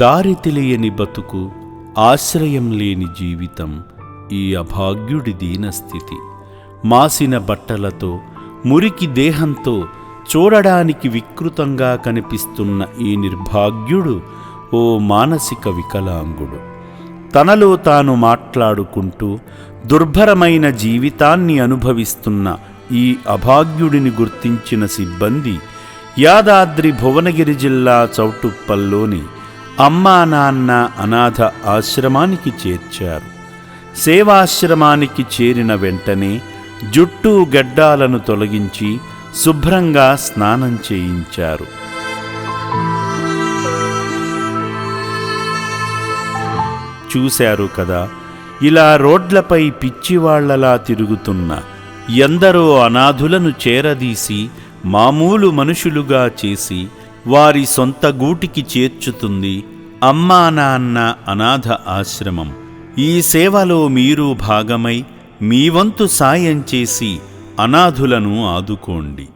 దారి తెలియని బతుకు, ఆశ్రయం లేని జీవితం ఈ అభాగ్యుడి దీనస్థితి. మాసిన బట్టలతో, మురికి దేహంతో చూడడానికి వికృతంగా కనిపిస్తున్న ఈ నిర్భాగ్యుడు ఓ మానసిక వికలాంగుడు. తనలో తాను మాట్లాడుకుంటూ దుర్భరమైన జీవితాన్ని అనుభవిస్తున్న ఈ అభాగ్యుడిని గుర్తించిన సిబ్బంది యాదాద్రి భువనగిరి జిల్లా చౌటుప్పల్లోని అమ్మా నాన్న అనాథ ఆశ్రమానికి చేర్చారు. సేవాశ్రమానికి చేరిన వెంటనే జుట్టు గడ్డాలను తొలగించి శుభ్రంగా స్నానం చేయించారు. చూశారు కదా, ఇలా రోడ్లపై పిచ్చివాళ్లలా తిరుగుతున్న ఎందరో అనాథులను చేరదీసి మామూలు మనుషులుగా చేసి వారి సొంత గూటికి చేర్చుతుంది అమ్మా నాన్న అనాథ ఆశ్రమం. ఈ సేవలో మీరు భాగమై మీ వంతు సాయం చేసి అనాథులను ఆదుకోండి.